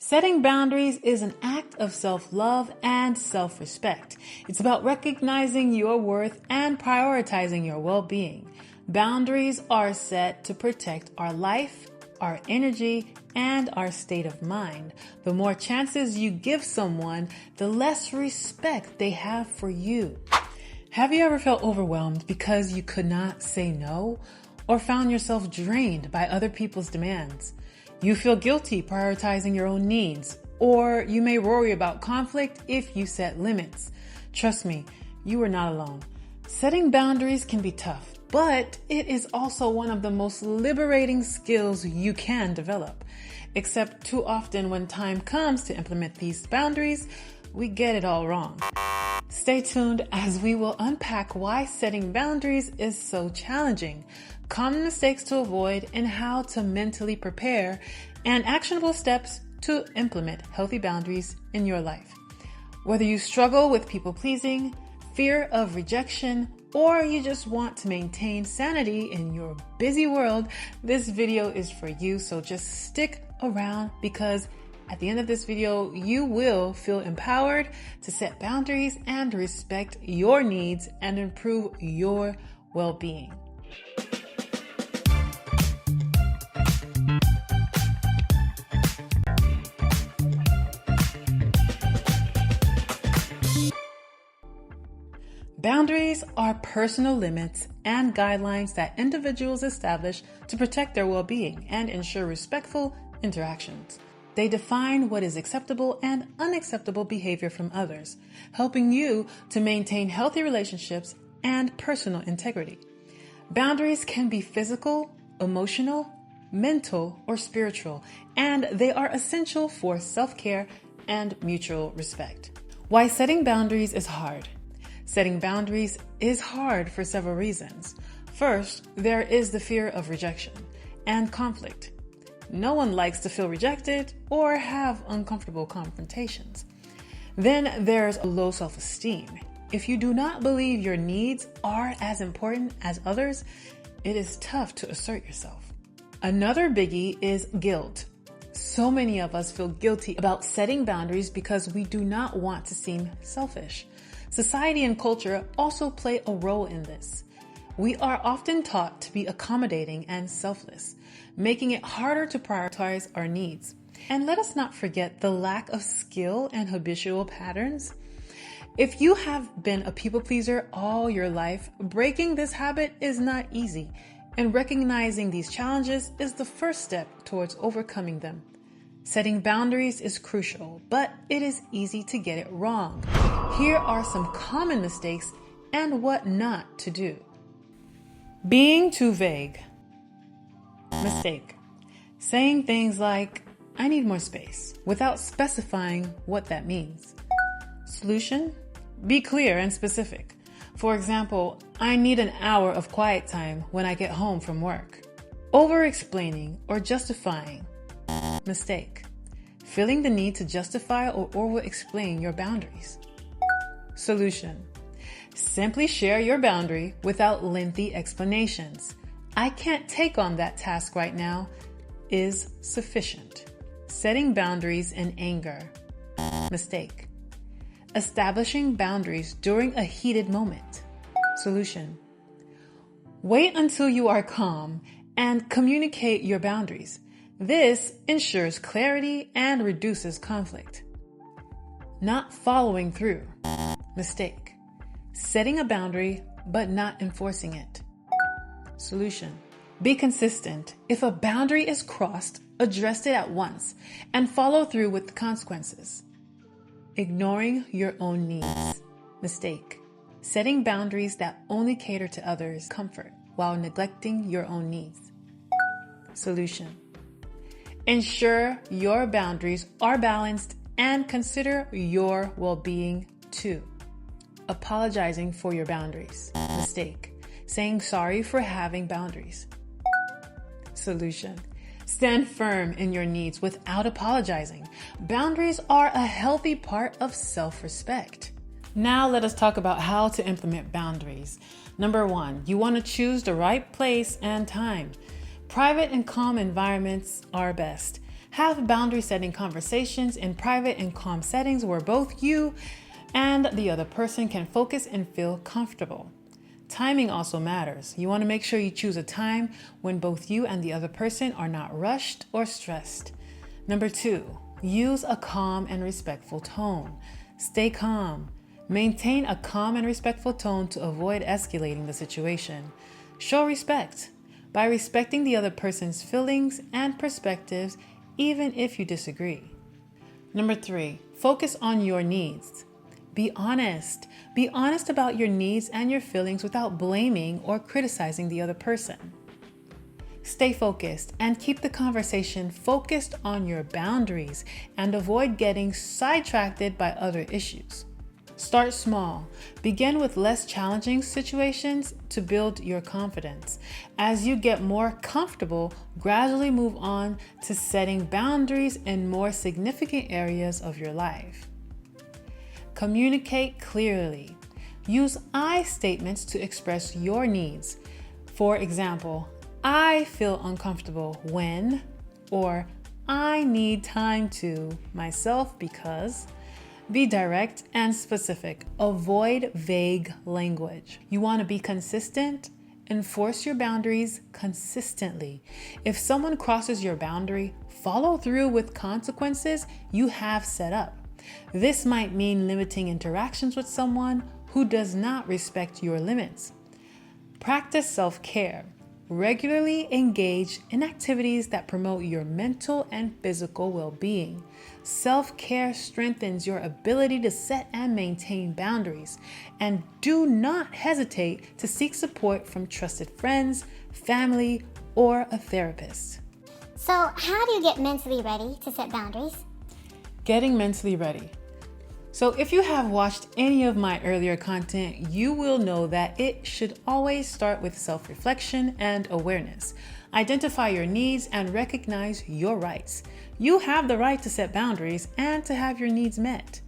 Setting boundaries is an act of self-love and self-respect. It's about recognizing your worth and prioritizing your well-being. Boundaries are set to protect our life, our energy, and our state of mind. The more chances you give someone, the less respect they have for you. Have you ever felt overwhelmed because you could not say no, or found yourself drained by other people's demands? You feel guilty prioritizing your own needs, or you may worry about conflict if you set limits. Trust me, you are not alone. Setting boundaries can be tough, but it is also one of the most liberating skills you can develop. Except too often when time comes to implement these boundaries, we get it all wrong. Stay tuned as we will unpack why setting boundaries is so challenging, common mistakes to avoid, and how to mentally prepare, and actionable steps to implement healthy boundaries in your life. Whether you struggle with people pleasing, fear of rejection, or you just want to maintain sanity in your busy world, this video is for you. So just stick around, because at the end of this video, you will feel empowered to set boundaries and respect your needs and improve your well-being. Boundaries are personal limits and guidelines that individuals establish to protect their well-being and ensure respectful interactions. They define what is acceptable and unacceptable behavior from others, helping you to maintain healthy relationships and personal integrity. Boundaries can be physical, emotional, mental, or spiritual, and they are essential for self-care and mutual respect. Why setting boundaries is hard. Setting boundaries is hard for several reasons. First, there is the fear of rejection and conflict. No one likes to feel rejected or have uncomfortable confrontations. Then there's low self-esteem. If you do not believe your needs are as important as others, it is tough to assert yourself. Another biggie is guilt. So many of us feel guilty about setting boundaries because we do not want to seem selfish. Society and culture also play a role in this. We are often taught to be accommodating and selfless, making it harder to prioritize our needs. And let us not forget the lack of skill and habitual patterns. If you have been a people pleaser all your life, breaking this habit is not easy, and recognizing these challenges is the first step towards overcoming them. Setting boundaries is crucial, but it is easy to get it wrong. Here are some common mistakes and what not to do. Being too vague. Mistake. Saying things like, "I need more space," without specifying what that means. Solution. Be clear and specific. For example, "I need an hour of quiet time when I get home from work." Over-explaining or justifying. Mistake. Feeling the need to justify or over-explain your boundaries. Solution. Simply share your boundary without lengthy explanations. "I can't take on that task right now" is sufficient. Setting boundaries in anger. Mistake. Establishing boundaries during a heated moment. Solution. Wait until you are calm and communicate your boundaries. This ensures clarity and reduces conflict. Not following through. Mistake. Setting a boundary but not enforcing it. Solution. Be consistent. If a boundary is crossed, address it at once and follow through with the consequences. Ignoring your own needs. Mistake. Setting boundaries that only cater to others' comfort while neglecting your own needs. Solution. Ensure your boundaries are balanced and consider your well-being too. Apologizing for your boundaries. Mistake. Saying sorry for having boundaries. Solution. Stand firm in your needs without apologizing. Boundaries are a healthy part of self-respect. Now let us talk about how to implement boundaries. Number 1, you want to choose the right place and time. Private and calm environments are best. Have boundary setting conversations in private and calm settings where both you and the other person can focus and feel comfortable. Timing also matters. You want to make sure you choose a time when both you and the other person are not rushed or stressed. Number 2, use a calm and respectful tone. Stay calm. Maintain a calm and respectful tone to avoid escalating the situation. Show respect by respecting the other person's feelings and perspectives, even if you disagree. Number 3, focus on your needs. Be honest. Be honest about your needs and your feelings without blaming or criticizing the other person. Stay focused and keep the conversation focused on your boundaries and avoid getting sidetracked by other issues. Start small. Begin with less challenging situations to build your confidence. As you get more comfortable, gradually move on to setting boundaries in more significant areas of your life. Communicate clearly. Use I statements to express your needs. For example, I feel uncomfortable when, or I need time to myself because. Be direct and specific. Avoid vague language. You want to be consistent. Enforce your boundaries consistently. If someone crosses your boundary, follow through with consequences you have set up. This might mean limiting interactions with someone who does not respect your limits. Practice self-care. Regularly engage in activities that promote your mental and physical well-being. Self-care strengthens your ability to set and maintain boundaries. And do not hesitate to seek support from trusted friends, family, or a therapist. So, how do you get mentally ready to set boundaries? Getting mentally ready. So if you have watched any of my earlier content, you will know that it should always start with self-reflection and awareness. Identify your needs and recognize your rights. You have the right to set boundaries and to have your needs met.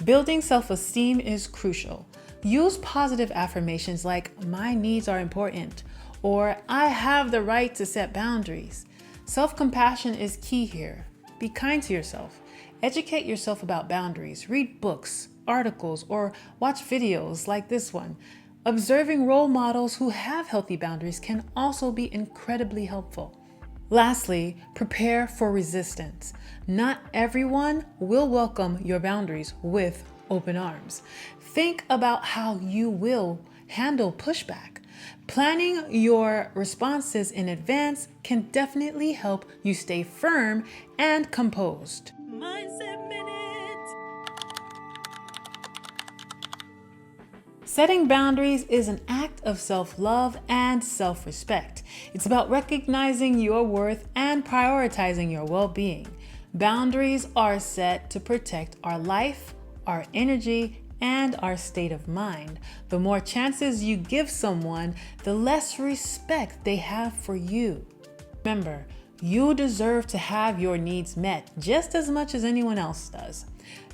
Building self-esteem is crucial. Use positive affirmations like, "My needs are important," or "I have the right to set boundaries." Self-compassion is key here. Be kind to yourself. Educate yourself about boundaries. Read books, articles, or watch videos like this one. Observing role models who have healthy boundaries can also be incredibly helpful. Lastly, prepare for resistance. Not everyone will welcome your boundaries with open arms. Think about how you will handle pushback. Planning your responses in advance can definitely help you stay firm and composed. Mindset Minute. Setting boundaries is an act of self-love and self-respect. It's about recognizing your worth and prioritizing your well-being. Boundaries are set to protect our life, our energy, and our state of mind. The more chances you give someone, the less respect they have for you. Remember, you deserve to have your needs met just as much as anyone else does.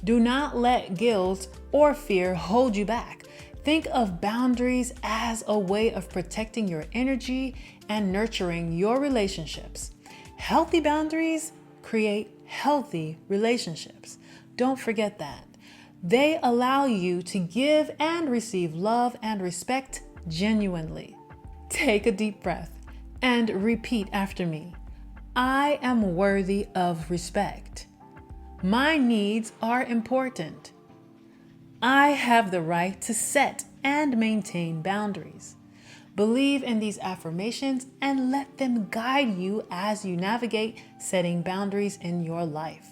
Do not let guilt or fear hold you back. Think of boundaries as a way of protecting your energy and nurturing your relationships. Healthy boundaries create healthy relationships. Don't forget that. They allow you to give and receive love and respect genuinely. Take a deep breath and repeat after me. I am worthy of respect. My needs are important. I have the right to set and maintain boundaries. Believe in these affirmations and let them guide you as you navigate setting boundaries in your life.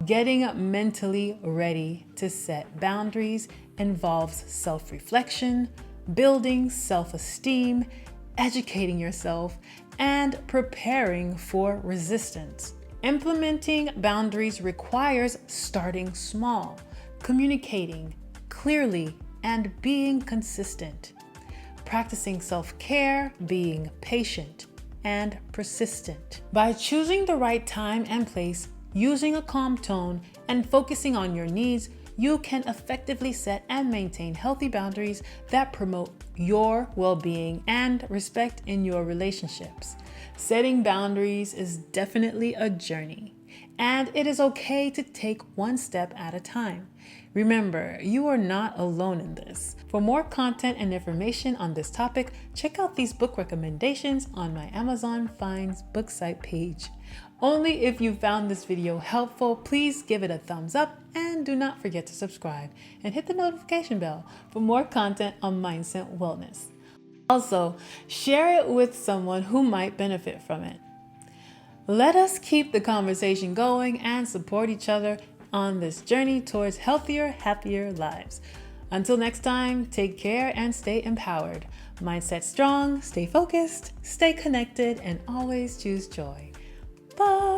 Getting mentally ready to set boundaries involves self-reflection, building self-esteem, educating yourself, and preparing for resistance. Implementing boundaries requires starting small, communicating clearly, and being consistent. Practicing self-care, being patient, and persistent. By choosing the right time and place, using a calm tone, and focusing on your needs, you can effectively set and maintain healthy boundaries that promote your well-being and respect in your relationships. Setting boundaries is definitely a journey, and it is okay to take one step at a time. Remember, you are not alone in this. For more content and information on this topic, check out these book recommendations on my Amazon Finds book site page. Only if you found this video helpful, please give it a thumbs up and do not forget to subscribe and hit the notification bell for more content on mindset wellness. Also, share it with someone who might benefit from it. Let us keep the conversation going and support each other on this journey towards healthier, happier lives. Until next time, take care and stay empowered. Mindset strong, stay focused, stay connected, and always choose joy. Bye.